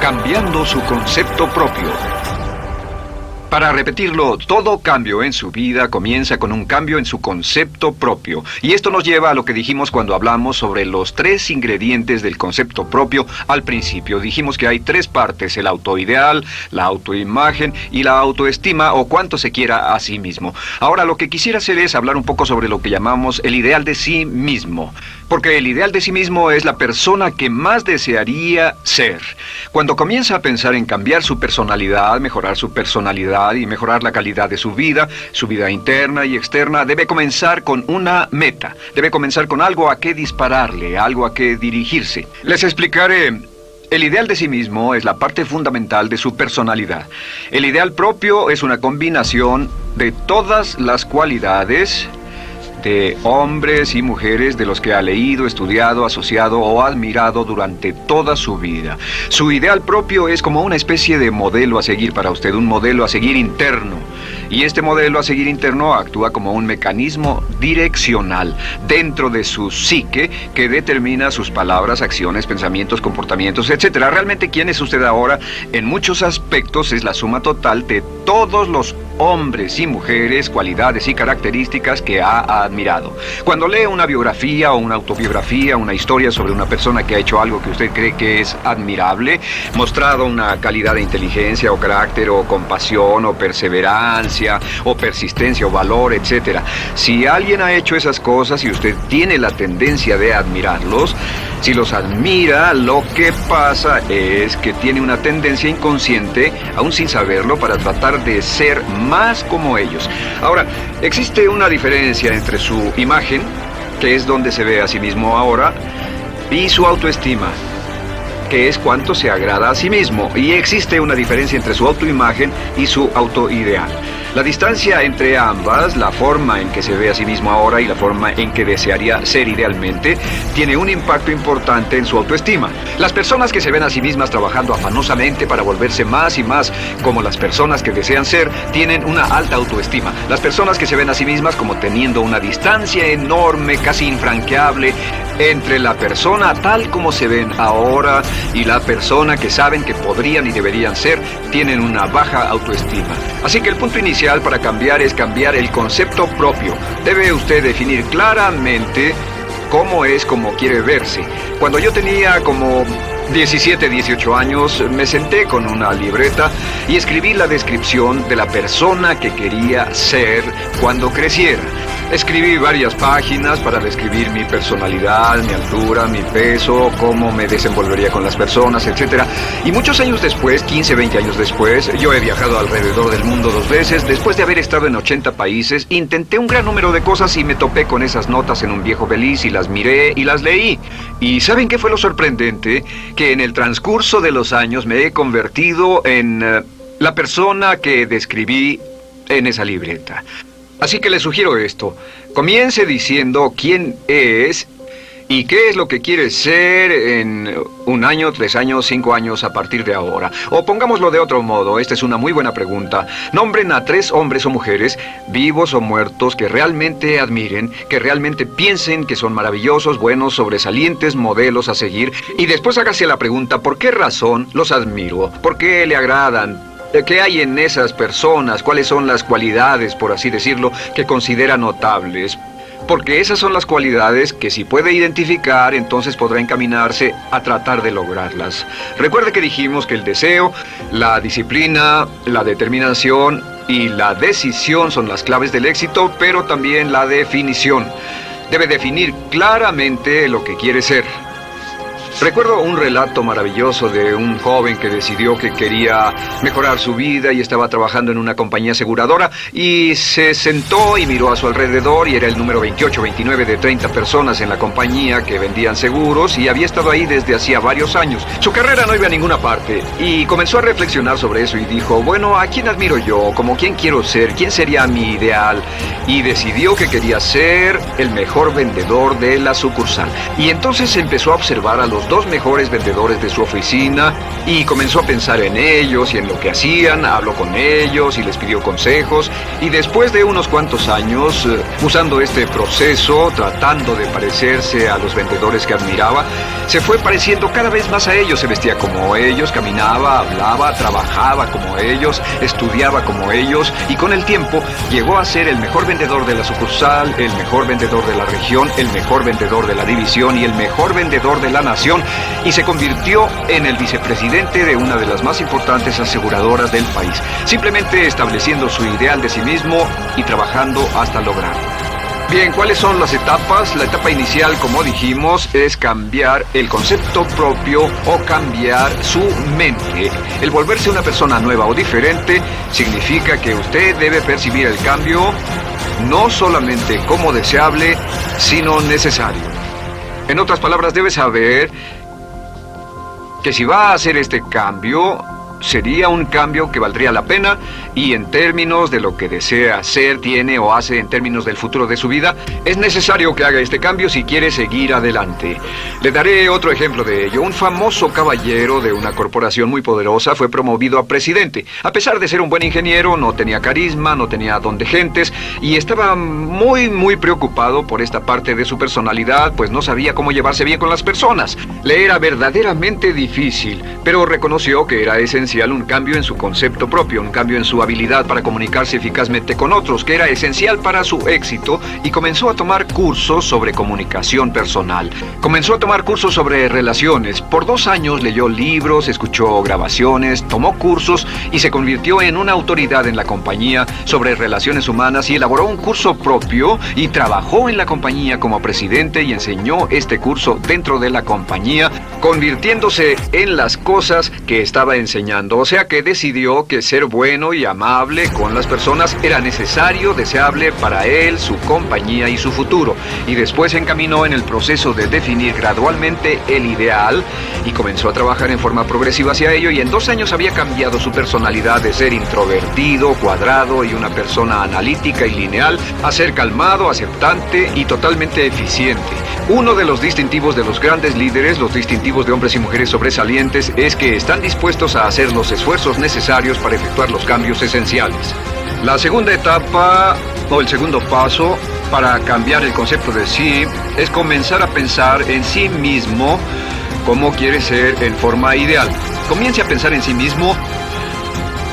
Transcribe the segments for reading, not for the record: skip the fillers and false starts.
cambiando su concepto propio. Para repetirlo, todo cambio en su vida comienza con un cambio en su concepto propio. Y esto nos lleva a lo que dijimos cuando hablamos sobre los 3 ingredientes del concepto propio al principio. Dijimos que hay 3 partes: el autoideal, la autoimagen y la autoestima, o cuánto se quiera a sí mismo. Ahora, lo que quisiera hacer es hablar un poco sobre lo que llamamos el ideal de sí mismo. Porque el ideal de sí mismo es la persona que más desearía ser. Cuando comienza a pensar en cambiar su personalidad, mejorar su personalidad y mejorar la calidad de su vida interna y externa, debe comenzar con una meta. Debe comenzar con algo a qué dispararle, algo a qué dirigirse. Les explicaré. El ideal de sí mismo es la parte fundamental de su personalidad. El ideal propio es una combinación de todas las cualidades de hombres y mujeres de los que ha leído, estudiado, asociado o admirado durante toda su vida. Su ideal propio es como una especie de modelo a seguir para usted, un modelo a seguir interno. Y este modelo a seguir interno actúa como un mecanismo direccional dentro de su psique que determina sus palabras, acciones, pensamientos, comportamientos, etc. Realmente, ¿quién es usted ahora? En muchos aspectos es la suma total de todos los hombres y mujeres, cualidades y características que ha admirado. Cuando lee una biografía o una autobiografía, una historia sobre una persona que ha hecho algo que usted cree que es admirable, mostrado una calidad de inteligencia o carácter o compasión o perseverancia o persistencia o valor, etc. Si alguien ha hecho esas cosas y usted tiene la tendencia de admirarlos, si los admira, lo que pasa es que tiene una tendencia inconsciente, aún sin saberlo, para tratar de ser más como ellos. Ahora, existe una diferencia entre su imagen, que es donde se ve a sí mismo ahora, y su autoestima, que es cuánto se agrada a sí mismo. Y existe una diferencia entre su autoimagen y su autoideal. La distancia entre ambas, la forma en que se ve a sí mismo ahora y la forma en que desearía ser idealmente, tiene un impacto importante en su autoestima. Las personas que se ven a sí mismas trabajando afanosamente para volverse más y más como las personas que desean ser, tienen una alta autoestima. Las personas que se ven a sí mismas como teniendo una distancia enorme, casi infranqueable, entre la persona tal como se ven ahora y la persona que saben que podrían y deberían ser, tienen una baja autoestima. Así que el punto inicial para cambiar es cambiar el concepto propio. Debe usted definir claramente cómo es como quiere verse. Cuando yo tenía como 17, 18 años, me senté con una libreta y escribí la descripción de la persona que quería ser cuando creciera. Escribí varias páginas para describir mi personalidad, mi altura, mi peso, cómo me desenvolvería con las personas, etc. Y muchos años después, 15, 20 años después, yo he viajado alrededor del mundo 2 veces. Después de haber estado en 80 países, intenté un gran número de cosas y me topé con esas notas en un viejo Belize y las miré y las leí. ¿Y saben qué fue lo sorprendente? Que en el transcurso de los años me he convertido en la persona que describí en esa libreta. Así que le sugiero esto. Comience diciendo quién es y qué es lo que quiere ser en 1 año, 3 años, 5 años a partir de ahora. O pongámoslo de otro modo, esta es una muy buena pregunta. Nombren a 3 hombres o mujeres, vivos o muertos, que realmente admiren, que realmente piensen que son maravillosos, buenos, sobresalientes, modelos a seguir. Y después hágase la pregunta, ¿por qué razón los admiro? ¿Por qué le agradan? ¿Qué hay en esas personas? ¿Cuáles son las cualidades, por así decirlo, que considera notables? Porque esas son las cualidades que si puede identificar, entonces podrá encaminarse a tratar de lograrlas. Recuerde que dijimos que el deseo, la disciplina, la determinación y la decisión son las claves del éxito, pero también la definición. Debe definir claramente lo que quiere ser. Recuerdo un relato maravilloso de un joven que decidió que quería mejorar su vida y estaba trabajando en una compañía aseguradora y se sentó y miró a su alrededor y era el número 28, 29 de 30 personas en la compañía que vendían seguros y había estado ahí desde hacía varios años. Su carrera no iba a ninguna parte y comenzó a reflexionar sobre eso y dijo, bueno, ¿a quién admiro yo? ¿Como quién quiero ser? ¿Quién sería mi ideal? Y decidió que quería ser el mejor vendedor de la sucursal. Y entonces empezó a observar a los los 2 mejores vendedores de su oficina y comenzó a pensar en ellos y en lo que hacían. Habló con ellos y les pidió consejos. Y después de unos cuantos años, usando este proceso, tratando de parecerse a los vendedores que admiraba, se fue pareciendo cada vez más a ellos. Se vestía como ellos, caminaba, hablaba, trabajaba como ellos, estudiaba como ellos, y con el tiempo llegó a ser el mejor vendedor de la sucursal, el mejor vendedor de la región, el mejor vendedor de la división y el mejor vendedor de la nación, y se convirtió en el vicepresidente de una de las más importantes aseguradoras del país, simplemente estableciendo su ideal de sí mismo y trabajando hasta lograrlo. Bien, ¿cuáles son las etapas? La etapa inicial, como dijimos, es cambiar el concepto propio o cambiar su mente. El volverse una persona nueva o diferente significa que usted debe percibir el cambio no solamente como deseable, sino necesario. En otras palabras, debe saber que si va a hacer este cambio, sería un cambio que valdría la pena, y en términos de lo que desea hacer, tiene o hace en términos del futuro de su vida, es necesario que haga este cambio si quiere seguir adelante. Le daré otro ejemplo de ello. Un famoso caballero de una corporación muy poderosa fue promovido a presidente. A pesar de ser un buen ingeniero, no tenía carisma, no tenía don de gentes, y estaba muy preocupado por esta parte de su personalidad, pues no sabía cómo llevarse bien con las personas. Le era verdaderamente difícil, pero reconoció que era esencial un cambio en su concepto propio, un cambio en su habilidad para comunicarse eficazmente con otros, que era esencial para su éxito, y comenzó a tomar cursos sobre comunicación personal. Comenzó a tomar cursos sobre relaciones. Por 2 años leyó libros, escuchó grabaciones, tomó cursos y se convirtió en una autoridad en la compañía sobre relaciones humanas, y elaboró un curso propio y trabajó en la compañía como presidente y enseñó este curso dentro de la compañía, convirtiéndose en las cosas que estaba enseñando. O sea que decidió que ser bueno y amable con las personas era necesario, deseable para él, su compañía y su futuro. Y después se encaminó en el proceso de definir gradualmente el ideal y comenzó a trabajar en forma progresiva hacia ello, y en 2 años había cambiado su personalidad de ser introvertido, cuadrado y una persona analítica y lineal a ser calmado, aceptante y totalmente eficiente. Uno de los distintivos de los grandes líderes, los distintivos de hombres y mujeres sobresalientes, es que están dispuestos a hacer los esfuerzos necesarios para efectuar los cambios esenciales. La segunda etapa, o el segundo paso, para cambiar el concepto de sí, es comenzar a pensar en sí mismo como quiere ser en forma ideal. Comience a pensar en sí mismo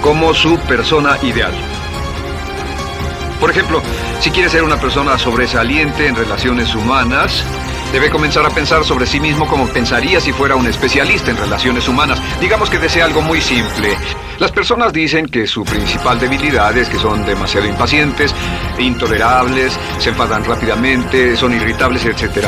como su persona ideal. Por ejemplo, si quiere ser una persona sobresaliente en relaciones humanas, debe comenzar a pensar sobre sí mismo como pensaría si fuera un especialista en relaciones humanas. Digamos que desea algo muy simple. Las personas dicen que su principal debilidad es que son demasiado impacientes, intolerables, se enfadan rápidamente, son irritables, etc.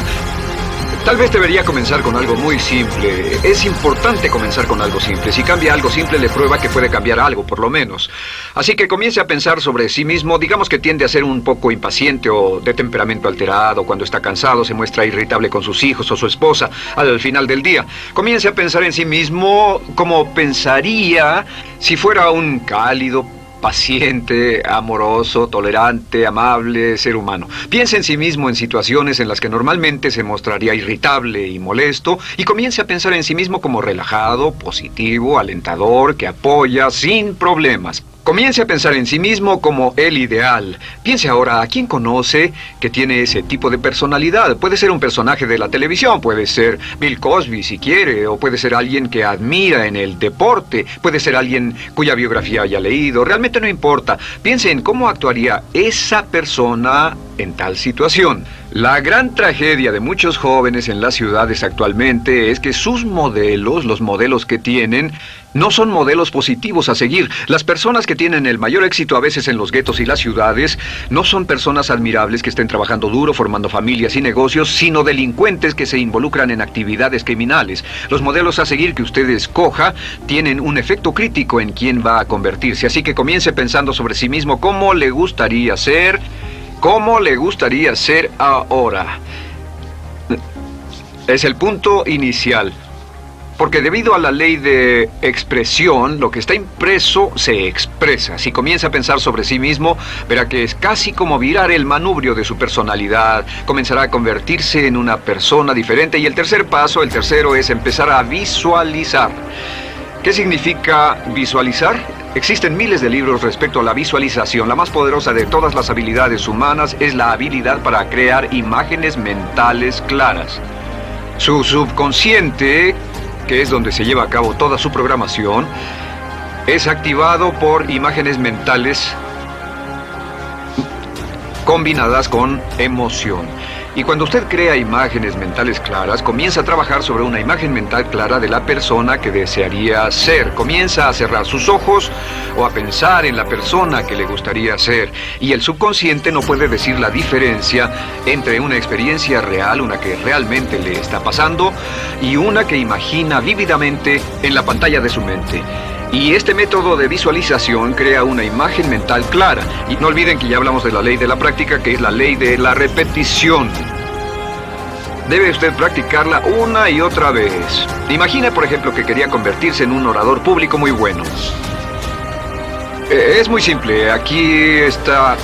Tal vez debería comenzar con algo muy simple. Es importante comenzar con algo simple. Si cambia algo simple, le prueba que puede cambiar algo, por lo menos. Así que comience a pensar sobre sí mismo. Digamos que tiende a ser un poco impaciente o de temperamento alterado. Cuando está cansado, se muestra irritable con sus hijos o su esposa al final del día. Comience a pensar en sí mismo como pensaría si fuera un cálido, paciente, amoroso, tolerante, amable ser humano. Piense en sí mismo en situaciones en las que normalmente se mostraría irritable y molesto, y comience a pensar en sí mismo como relajado, positivo, alentador, que apoya sin problemas. Comience a pensar en sí mismo como el ideal. Piense ahora a quién conoce que tiene ese tipo de personalidad. Puede ser un personaje de la televisión, puede ser Bill Cosby si quiere, o puede ser alguien que admira en el deporte, puede ser alguien cuya biografía haya leído. Realmente no importa. Piense en cómo actuaría esa persona en tal situación. La gran tragedia de muchos jóvenes en las ciudades actualmente es que sus modelos, los modelos que tienen, no son modelos positivos a seguir. Las personas que tienen el mayor éxito a veces en los guetos y las ciudades no son personas admirables que estén trabajando duro, formando familias y negocios, sino delincuentes que se involucran en actividades criminales. Los modelos a seguir que usted escoja tienen un efecto crítico en quién va a convertirse. Así que comience pensando sobre sí mismo cómo le gustaría ser. ¿Cómo le gustaría ser ahora? Es el punto inicial. Porque debido a la ley de expresión, lo que está impreso se expresa. Si comienza a pensar sobre sí mismo, verá que es casi como virar el manubrio de su personalidad. Comenzará a convertirse en una persona diferente. Y el tercer paso, el tercero, es empezar a visualizar. ¿Qué significa visualizar? Existen miles de libros respecto a la visualización. La más poderosa de todas las habilidades humanas es la habilidad para crear imágenes mentales claras. Su subconsciente, que es donde se lleva a cabo toda su programación, es activado por imágenes mentales combinadas con emoción. Y cuando usted crea imágenes mentales claras, comienza a trabajar sobre una imagen mental clara de la persona que desearía ser. Comienza a cerrar sus ojos o a pensar en la persona que le gustaría ser. Y el subconsciente no puede decir la diferencia entre una experiencia real, una que realmente le está pasando, y una que imagina vívidamente en la pantalla de su mente. Y este método de visualización crea una imagen mental clara. Y no olviden que ya hablamos de la ley de la práctica, que es la ley de la repetición. Debe usted practicarla una y otra vez. Imagine, por ejemplo, que quería convertirse en un orador público muy bueno. Es muy simple. Aquí está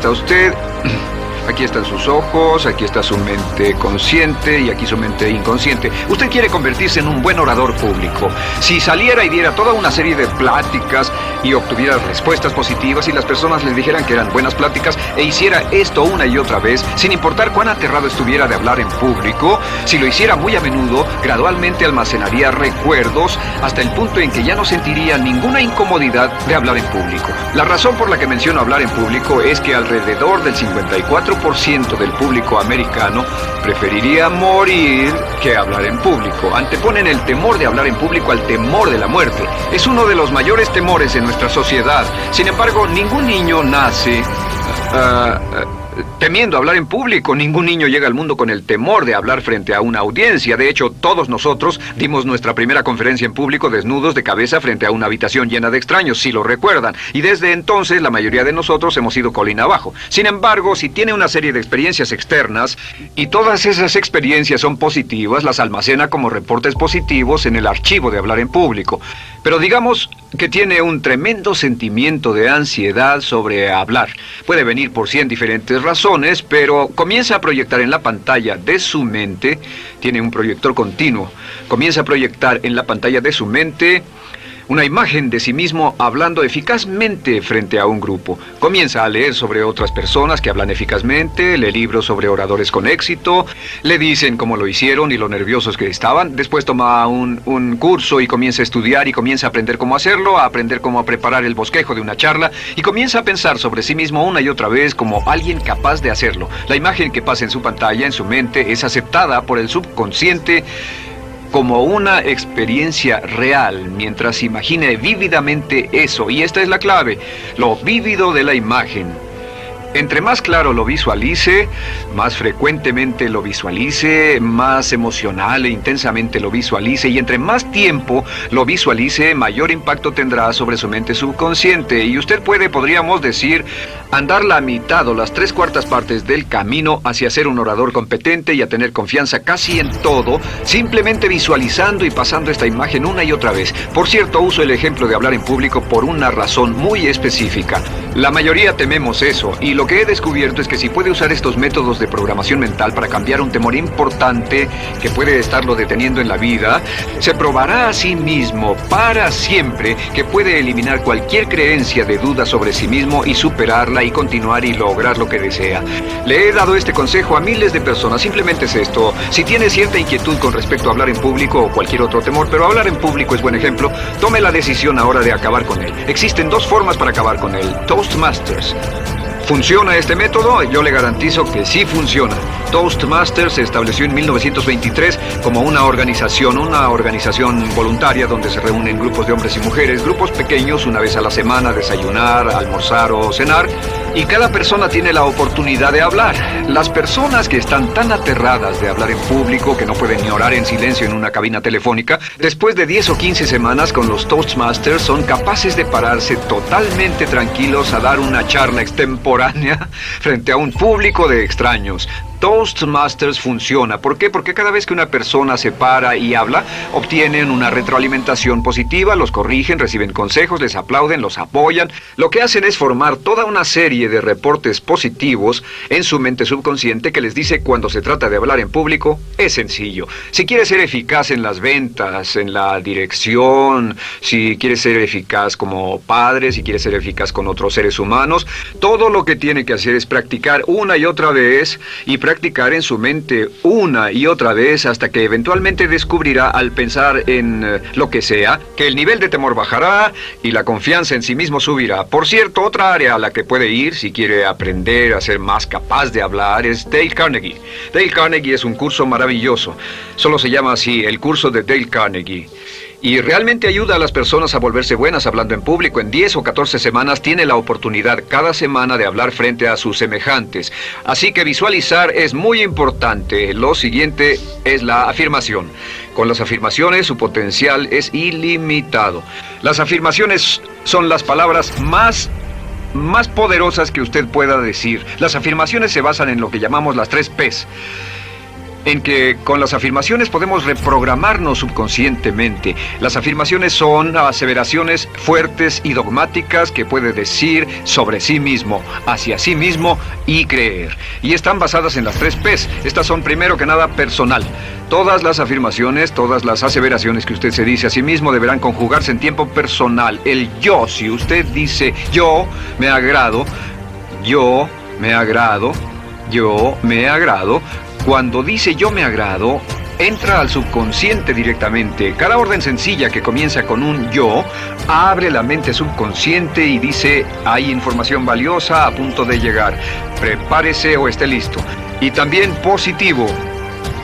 usted. Aquí están sus ojos, aquí está su mente consciente y aquí su mente inconsciente. Usted quiere convertirse en un buen orador público. Si saliera y diera toda una serie de pláticas y obtuviera respuestas positivas y las personas les dijeran que eran buenas pláticas e hiciera esto una y otra vez, sin importar cuán aterrado estuviera de hablar en público, si lo hiciera muy a menudo, gradualmente almacenaría recuerdos hasta el punto en que ya no sentiría ninguna incomodidad de hablar en público. La razón por la que menciono hablar en público es que alrededor del 54% del público americano preferiría morir que hablar en público. Anteponen el temor de hablar en público al temor de la muerte. Es uno de los mayores temores en nuestra sociedad. Sin embargo, ningún niño nace temiendo hablar en público. Ningún niño llega al mundo con el temor de hablar frente a una audiencia. De hecho, todos nosotros dimos nuestra primera conferencia en público desnudos de cabeza frente a una habitación llena de extraños, si lo recuerdan. Y desde entonces, la mayoría de nosotros hemos ido colina abajo. Sin embargo, si tiene una serie de experiencias externas, y todas esas experiencias son positivas, las almacena como reportes positivos en el archivo de hablar en público. Pero digamos que tiene un tremendo sentimiento de ansiedad sobre hablar. Puede venir por 100 diferentes razones, pero comienza a proyectar en la pantalla de su mente, tiene un proyector continuo, comienza a proyectar en la pantalla de su mente una imagen de sí mismo hablando eficazmente frente a un grupo. Comienza a leer sobre otras personas que hablan eficazmente, lee libros sobre oradores con éxito, le dicen cómo lo hicieron y lo nerviosos que estaban. Después toma un curso y comienza a estudiar y comienza a aprender cómo hacerlo, a aprender cómo preparar el bosquejo de una charla y comienza a pensar sobre sí mismo una y otra vez como alguien capaz de hacerlo. La imagen que pasa en su pantalla, en su mente, es aceptada por el subconsciente como una experiencia real, mientras imagine vívidamente eso. Y esta es la clave, lo vívido de la imagen. Entre más claro lo visualice, más frecuentemente lo visualice, más emocional e intensamente lo visualice, y entre más tiempo lo visualice, mayor impacto tendrá sobre su mente subconsciente. Y usted podríamos decir, andar la mitad o las 3/4 partes del camino hacia ser un orador competente y a tener confianza casi en todo, simplemente visualizando y pasando esta imagen una y otra vez. Por cierto, uso el ejemplo de hablar en público por una razón muy específica. La mayoría tememos eso, y lo que he descubierto es que si puede usar estos métodos de programación mental para cambiar un temor importante que puede estarlo deteniendo en la vida, se probará a sí mismo para siempre que puede eliminar cualquier creencia de duda sobre sí mismo y superarla y continuar y lograr lo que desea. Le he dado este consejo a miles de personas. Simplemente es esto: si tiene cierta inquietud con respecto a hablar en público o cualquier otro temor, pero hablar en público es buen ejemplo, tome la decisión ahora de acabar con él. Existen 2 formas para acabar con él: Toastmasters. ¿Funciona este método? Yo le garantizo que sí funciona. Toastmasters se estableció en 1923 como una organización voluntaria donde se reúnen grupos de hombres y mujeres, grupos pequeños, una vez a la semana, desayunar, almorzar o cenar, y cada persona tiene la oportunidad de hablar. Las personas que están tan aterradas de hablar en público que no pueden ni orar en silencio en una cabina telefónica, después de 10 o 15 semanas con los Toastmasters son capaces de pararse totalmente tranquilos a dar una charla extemporánea frente a un público de extraños. Toastmasters funciona. ¿Por qué? Porque cada vez que una persona se para y habla, obtienen una retroalimentación positiva, los corrigen, reciben consejos, les aplauden, los apoyan. Lo que hacen es formar toda una serie de reportes positivos en su mente subconsciente que les dice cuando se trata de hablar en público, es sencillo. Si quieres ser eficaz en las ventas, en la dirección, si quieres ser eficaz como padre, si quieres ser eficaz con otros seres humanos, todo lo que tiene que hacer es practicar una y otra vez y practicar en su mente una y otra vez hasta que eventualmente descubrirá al pensar en lo que sea, que el nivel de temor bajará y la confianza en sí mismo subirá. Por cierto, otra área a la que puede ir si quiere aprender a ser más capaz de hablar es Dale Carnegie. Dale Carnegie es un curso maravilloso. Solo se llama así, el curso de Dale Carnegie. Y realmente ayuda a las personas a volverse buenas hablando en público. En 10 o 14 semanas tiene la oportunidad cada semana de hablar frente a sus semejantes. Así que visualizar es muy importante. Lo siguiente es la afirmación. Con las afirmaciones su potencial es ilimitado. Las afirmaciones son las palabras más poderosas que usted pueda decir. Las afirmaciones se basan en lo que llamamos las 3 Ps. En que con las afirmaciones podemos reprogramarnos subconscientemente. Las afirmaciones son aseveraciones fuertes y dogmáticas que puede decir sobre sí mismo, hacia sí mismo y creer. Y están basadas en las 3 Ps. Estas son primero que nada personal. Todas las afirmaciones, todas las aseveraciones que usted se dice a sí mismo deberán conjugarse en tiempo personal. El yo, si usted dice yo me agrado, yo me agrado, yo me agrado. Cuando dice yo me agrado, entra al subconsciente directamente. Cada orden sencilla que comienza con un yo, abre la mente subconsciente y dice, hay información valiosa a punto de llegar. Prepárese o esté listo. Y también positivo.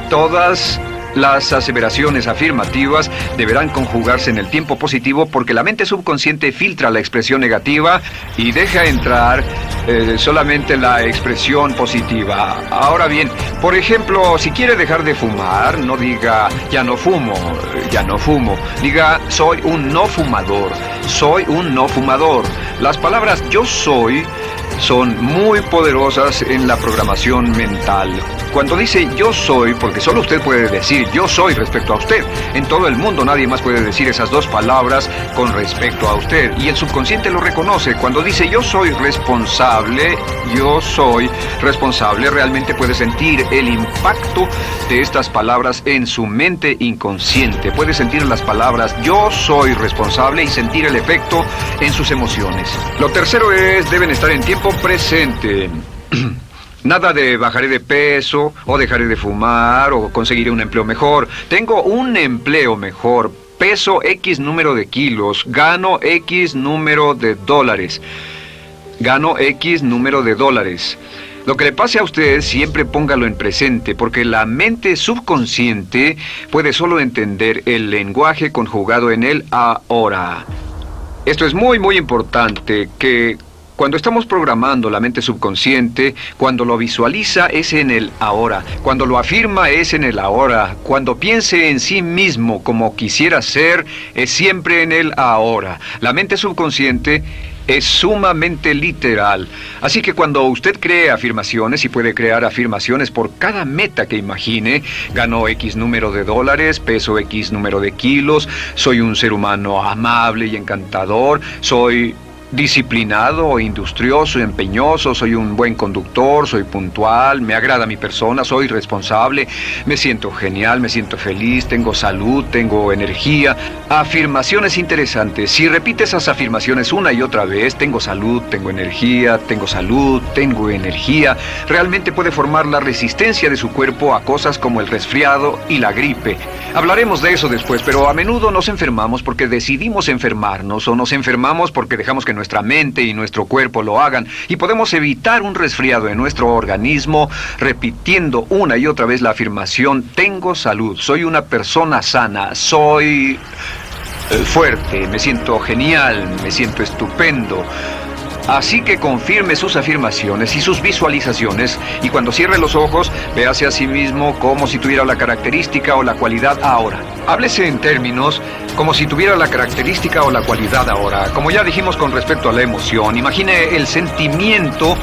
Todas las aseveraciones afirmativas deberán conjugarse en el tiempo positivo porque la mente subconsciente filtra la expresión negativa y deja entrar solamente la expresión positiva. Ahora bien, por ejemplo, si quiere dejar de fumar, no diga ya no fumo, ya no fumo. Diga soy un no fumador, soy un no fumador. Las palabras yo soy son muy poderosas en la programación mental. Cuando dice yo soy, porque solo usted puede decir yo soy respecto a usted. En todo el mundo nadie más puede decir esas 2 palabras con respecto a usted. Y el subconsciente lo reconoce. Cuando dice yo soy responsable, realmente puede sentir el impacto de estas palabras en su mente inconsciente. Puede sentir las palabras yo soy responsable y sentir el efecto en sus emociones. Lo tercero es, deben estar en tiempo presente. Nada de bajaré de peso, o dejaré de fumar, o conseguiré un empleo mejor. Tengo un empleo mejor, peso X número de kilos, gano X número de dólares. Gano X número de dólares. Lo que le pase a usted, siempre póngalo en presente, porque la mente subconsciente puede solo entender el lenguaje conjugado en el ahora. Esto es muy, muy importante, que cuando estamos programando la mente subconsciente, cuando lo visualiza es en el ahora, cuando lo afirma es en el ahora, cuando piense en sí mismo como quisiera ser, es siempre en el ahora. La mente subconsciente es sumamente literal. Así que cuando usted cree afirmaciones, y puede crear afirmaciones por cada meta que imagine, ganó X número de dólares, peso X número de kilos, soy un ser humano amable y encantador, soy disciplinado, industrioso, empeñoso, soy un buen conductor, soy puntual, me agrada mi persona, soy responsable, me siento genial, me siento feliz, tengo salud, tengo energía. Afirmaciones interesantes. Si repite esas afirmaciones una y otra vez, tengo salud, tengo energía, tengo salud, tengo energía, realmente puede formar la resistencia de su cuerpo a cosas como el resfriado y la gripe. Hablaremos de eso después, pero a menudo nos enfermamos porque decidimos enfermarnos, o nos enfermamos porque dejamos que nuestra mente y nuestro cuerpo lo hagan, y podemos evitar un resfriado en nuestro organismo repitiendo una y otra vez la afirmación tengo salud, soy una persona sana, soy fuerte, me siento genial, me siento estupendo. Así que confirme sus afirmaciones y sus visualizaciones, y cuando cierre los ojos, véase a sí mismo como si tuviera la característica o la cualidad ahora. Háblese en términos como si tuviera la característica o la cualidad ahora. Como ya dijimos con respecto a la emoción, imagine el sentimiento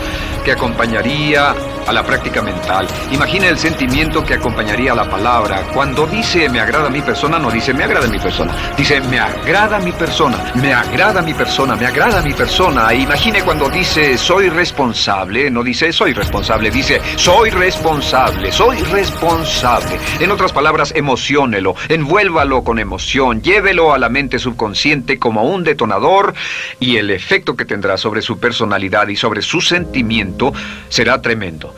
que acompañaría a la práctica mental. Imagina el sentimiento que acompañaría a la palabra. Cuando dice me agrada mi persona, no dice me agrada mi persona. Dice me agrada mi persona, me agrada mi persona, me agrada mi persona. Imagine cuando dice soy responsable, no dice soy responsable, dice soy responsable, soy responsable. En otras palabras, emociónelo, envuélvalo con emoción, llévelo a la mente subconsciente como un detonador y el efecto que tendrá sobre su personalidad y sobre su sentimiento será tremendo.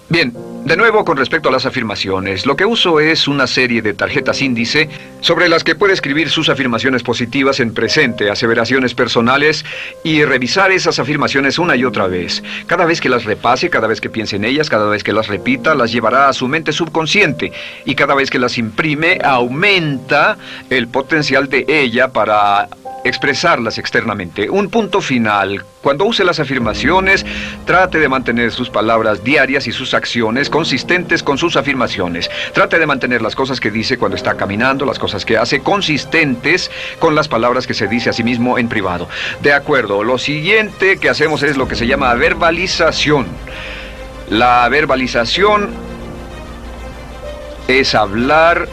Bien, de nuevo con respecto a las afirmaciones, lo que uso es una serie de tarjetas índice sobre las que puede escribir sus afirmaciones positivas en presente, aseveraciones personales y revisar esas afirmaciones una y otra vez. Cada vez que las repase, cada vez que piense en ellas, cada vez que las repita, las llevará a su mente subconsciente y cada vez que las imprime, aumenta el potencial de ella para expresarlas externamente. Un punto final. Cuando use las afirmaciones, trate de mantener sus palabras diarias y sus acciones consistentes con sus afirmaciones. Trate de mantener las cosas que dice cuando está caminando, las cosas que hace, consistentes con las palabras que se dice a sí mismo en privado. De acuerdo, lo siguiente que hacemos es lo que se llama verbalización. La verbalización es hablar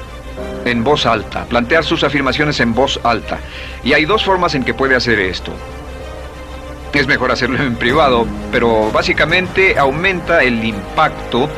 en voz alta, plantear sus afirmaciones en voz alta. Y hay dos formas en que puede hacer esto. Es mejor hacerlo en privado, pero básicamente aumenta el impacto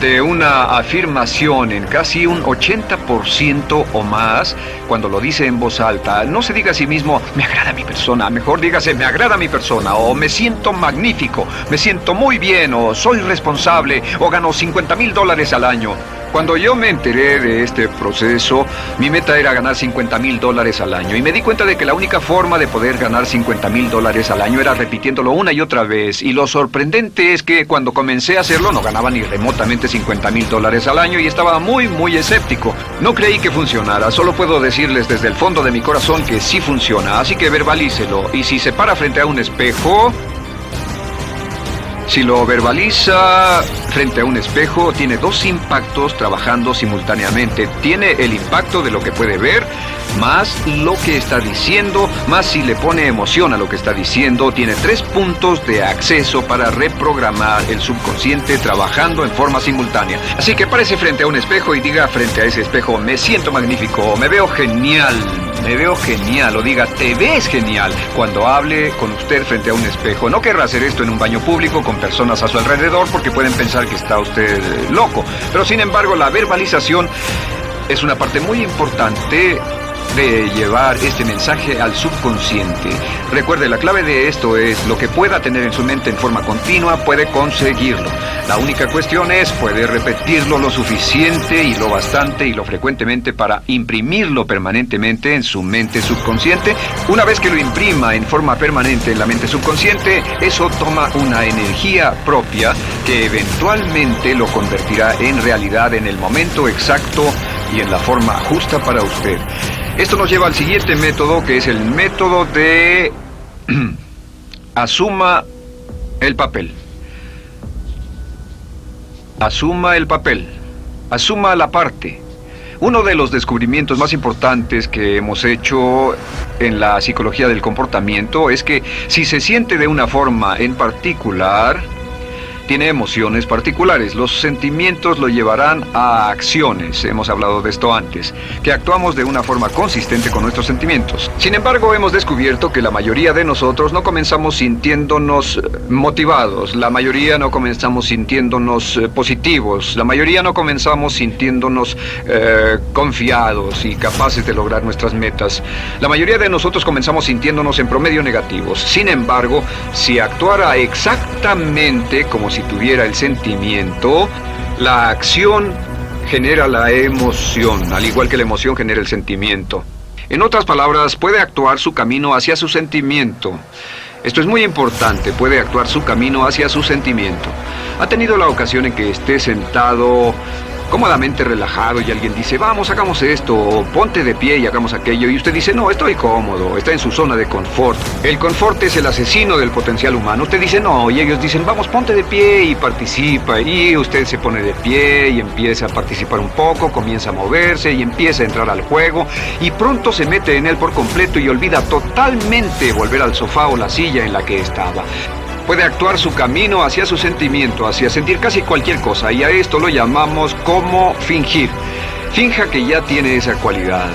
de una afirmación en casi un 80% o más cuando lo dice en voz alta. No se diga a sí mismo, me agrada mi persona, mejor dígase, me agrada mi persona, o me siento magnífico, me siento muy bien, o soy responsable, o gano $50,000 al año. Cuando yo me enteré de este proceso, mi meta era ganar $50,000 al año. Y me di cuenta de que la única forma de poder ganar $50,000 al año era repitiéndolo una y otra vez. Y lo sorprendente es que cuando comencé a hacerlo no ganaba ni remotamente $50,000 al año y estaba muy escéptico. No creí que funcionara. Solo puedo decirles desde el fondo de mi corazón que sí funciona. Así que verbalícelo. Y si se para frente a un espejo, si lo verbaliza frente a un espejo, tiene dos impactos trabajando simultáneamente. Tiene el impacto de lo que puede ver, más lo que está diciendo, más si le pone emoción a lo que está diciendo. Tiene 3 puntos de acceso para reprogramar el subconsciente trabajando en forma simultánea. Así que párese frente a un espejo y diga frente a ese espejo, me siento magnífico, me veo genial. Me veo genial, o diga, te ves genial, cuando hable con usted frente a un espejo. No querrá hacer esto en un baño público con personas a su alrededor porque pueden pensar que está usted loco. Pero sin embargo, la verbalización es una parte muy importante de llevar este mensaje al subconsciente. Recuerde, la clave de esto es lo que pueda tener en su mente en forma continua, puede conseguirlo. La única cuestión es, puede repetirlo lo suficiente y lo bastante y lo frecuentemente para imprimirlo permanentemente en su mente subconsciente. Una vez que lo imprima en forma permanente en la mente subconsciente, eso toma una energía propia que eventualmente lo convertirá en realidad en el momento exacto y en la forma justa para usted. Esto nos lleva al siguiente método, que es el método de asuma el papel. Asuma el papel. Asuma la parte. Uno de los descubrimientos más importantes que hemos hecho en la psicología del comportamiento es que si se siente de una forma en particular, tiene emociones particulares. Los sentimientos lo llevarán a acciones, hemos hablado de esto antes, que actuamos de una forma consistente con nuestros sentimientos. Sin embargo, hemos descubierto que la mayoría de nosotros no comenzamos sintiéndonos motivados, la mayoría no comenzamos sintiéndonos positivos, la mayoría no comenzamos sintiéndonos confiados y capaces de lograr nuestras metas. La mayoría de nosotros comenzamos sintiéndonos en promedio negativos. Sin embargo, si actuara exactamente como si tuviera el sentimiento, la acción genera la emoción, al igual que la emoción genera el sentimiento. En otras palabras, puede actuar su camino hacia su sentimiento. Esto es muy importante, puede actuar su camino hacia su sentimiento. ¿Ha tenido la ocasión en que esté sentado cómodamente relajado y alguien dice, vamos, hagamos esto, o ponte de pie y hagamos aquello, y usted dice, no, estoy cómodo, está en su zona de confort? El confort es el asesino del potencial humano. Usted dice, no, y ellos dicen, vamos, ponte de pie y participa, y usted se pone de pie y empieza a participar un poco, comienza a moverse y empieza a entrar al juego, y pronto se mete en él por completo y olvida totalmente volver al sofá o la silla en la que estaba. Puede actuar su camino hacia su sentimiento, hacia sentir casi cualquier cosa, y a esto lo llamamos como fingir. Finja que ya tiene esa cualidad.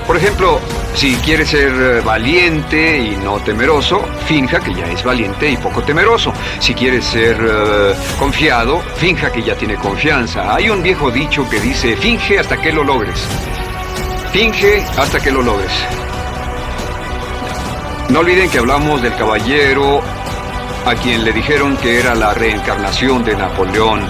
Por ejemplo, si quiere ser valiente y no temeroso, finja que ya es valiente y poco temeroso. Si quiere ser confiado, finja que ya tiene confianza. Hay un viejo dicho que dice, finge hasta que lo logres. Finge hasta que lo logres. No olviden que hablamos del caballero a quien le dijeron que era la reencarnación de Napoleón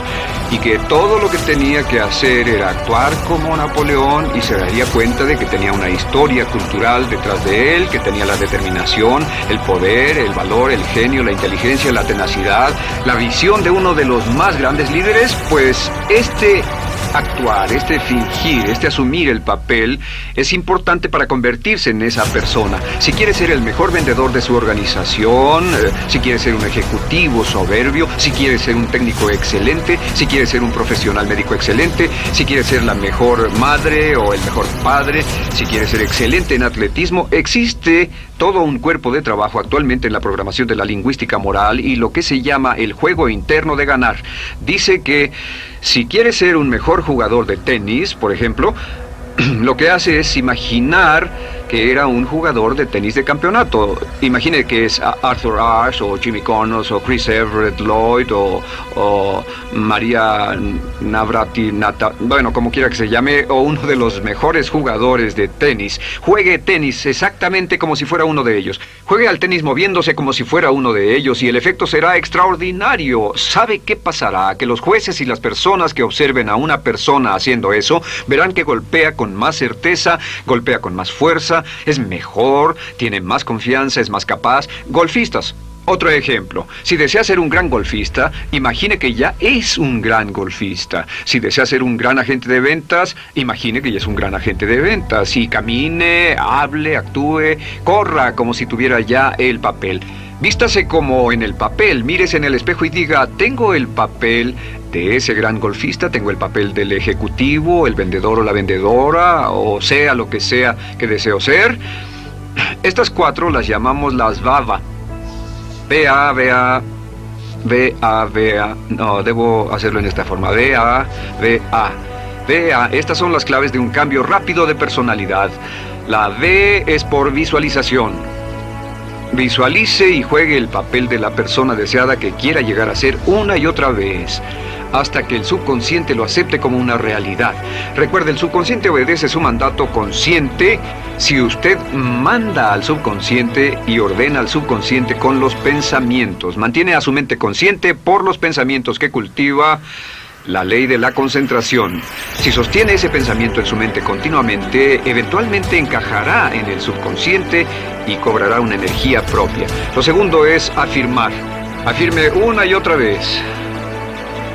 y que todo lo que tenía que hacer era actuar como Napoleón y se daría cuenta de que tenía una historia cultural detrás de él, que tenía la determinación, el poder, el valor, el genio, la inteligencia, la tenacidad, la visión de uno de los más grandes líderes. Pues este actuar, este fingir, este asumir el papel es importante para convertirse en esa persona. Si quiere ser el mejor vendedor de su organización, si quiere ser un ejecutivo soberbio, si quiere ser un técnico excelente, si quiere ser un profesional médico excelente, si quiere ser la mejor madre o el mejor padre, si quiere ser excelente en atletismo, existe todo un cuerpo de trabajo actualmente en la programación de la lingüística moral y lo que se llama el juego interno de ganar. Dice que si quiere ser un mejor jugador de tenis, por ejemplo, lo que hace es imaginar que era un jugador de tenis de campeonato. Imagine que es Arthur Ashe, o Jimmy Connors, o Chris Everett Lloyd, o María Navratilova, bueno, como quiera que se llame, o uno de los mejores jugadores de tenis. Juegue tenis exactamente como si fuera uno de ellos. Juegue al tenis moviéndose como si fuera uno de ellos y el efecto será extraordinario. ¿Sabe qué pasará? Que los jueces y las personas que observen a una persona haciendo eso verán que golpea con más certeza, golpea con más fuerza, es mejor, tiene más confianza, es más capaz. Golfistas. Otro ejemplo, si desea ser un gran golfista, imagine que ya es un gran golfista. Si desea ser un gran agente de ventas, imagine que ya es un gran agente de ventas. Y camine, hable, actúe, corra como si tuviera ya el papel. Vístase como en el papel, mírese en el espejo y diga, tengo el papel de ese gran golfista, tengo el papel del ejecutivo, el vendedor o la vendedora, o sea lo que sea que deseo ser. Estas cuatro las llamamos las VAVA. V-A-V-A, V-A-V-A, no, debo hacerlo en esta forma, V-A-V-A. V-A, estas son las claves de un cambio rápido de personalidad. La V es por visualización. Visualice y juegue el papel de la persona deseada que quiera llegar a ser una y otra vez, hasta que el subconsciente lo acepte como una realidad. Recuerde, el subconsciente obedece su mandato consciente. Si usted manda al subconsciente y ordena al subconsciente con los pensamientos, mantiene a su mente consciente por los pensamientos que cultiva, la ley de la concentración. Si sostiene ese pensamiento en su mente continuamente, eventualmente encajará en el subconsciente y cobrará una energía propia. Lo segundo es afirmar. Afirme una y otra vez.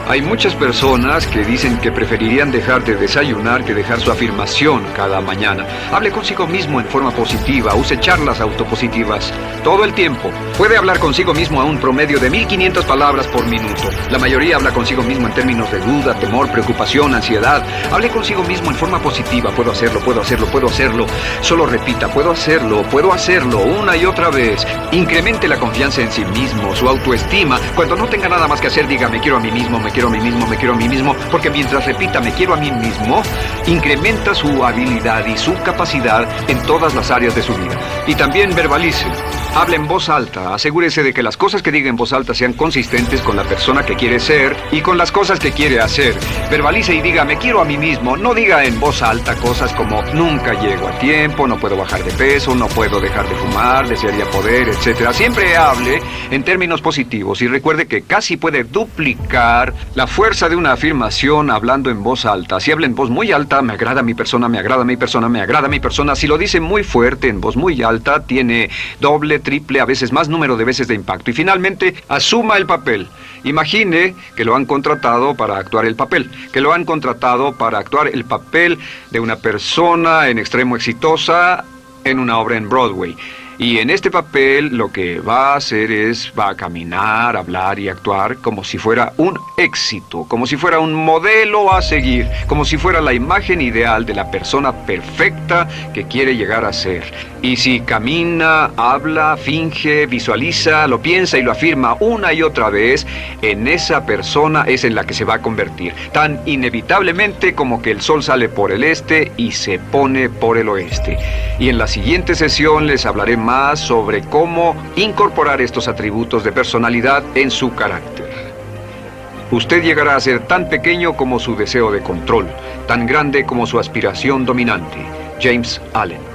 Hay muchas personas que dicen que preferirían dejar de desayunar que dejar su afirmación cada mañana. Hable consigo mismo en forma positiva, use charlas autopositivas todo el tiempo. Puede hablar consigo mismo a un promedio de 1500 palabras por minuto. La mayoría habla consigo mismo en términos de duda, temor, preocupación, ansiedad. Hable consigo mismo en forma positiva. Puedo hacerlo, puedo hacerlo, puedo hacerlo. Solo repita, puedo hacerlo, una y otra vez. Incremente la confianza en sí mismo, su autoestima. Cuando no tenga nada más que hacer, diga, me quiero a mí mismo, me quiero a mí mismo, me quiero a mí mismo, porque mientras repita me quiero a mí mismo, incrementa su habilidad y su capacidad en todas las áreas de su vida. Y también verbalice. Hable en voz alta, asegúrese de que las cosas que diga en voz alta sean consistentes con la persona que quiere ser y con las cosas que quiere hacer. Verbalice y diga, me quiero a mí mismo. No diga en voz alta cosas como, nunca llego a tiempo, no puedo bajar de peso, no puedo dejar de fumar, desearía poder, etc. Siempre hable en términos positivos y recuerde que casi puede duplicar la fuerza de una afirmación hablando en voz alta. Si habla en voz muy alta, me agrada mi persona, me agrada mi persona, me agrada mi persona. Si lo dice muy fuerte, en voz muy alta, tiene doble, triple, a veces más número de veces de impacto. Y finalmente, asuma el papel. Imagine que lo han contratado para actuar el papel, que lo han contratado para actuar el papel de una persona en extremo exitosa en una obra en Broadway. Y en este papel lo que va a hacer va a caminar, hablar y actuar como si fuera un éxito, como si fuera un modelo a seguir, como si fuera la imagen ideal de la persona perfecta que quiere llegar a ser. Y si camina, habla, finge, visualiza, lo piensa y lo afirma una y otra vez, en esa persona es en la que se va a convertir, tan inevitablemente como que el sol sale por el este y se pone por el oeste. Y en la siguiente sesión les hablaré más sobre cómo incorporar estos atributos de personalidad en su carácter. Usted llegará a ser tan pequeño como su deseo de control, tan grande como su aspiración dominante. James Allen.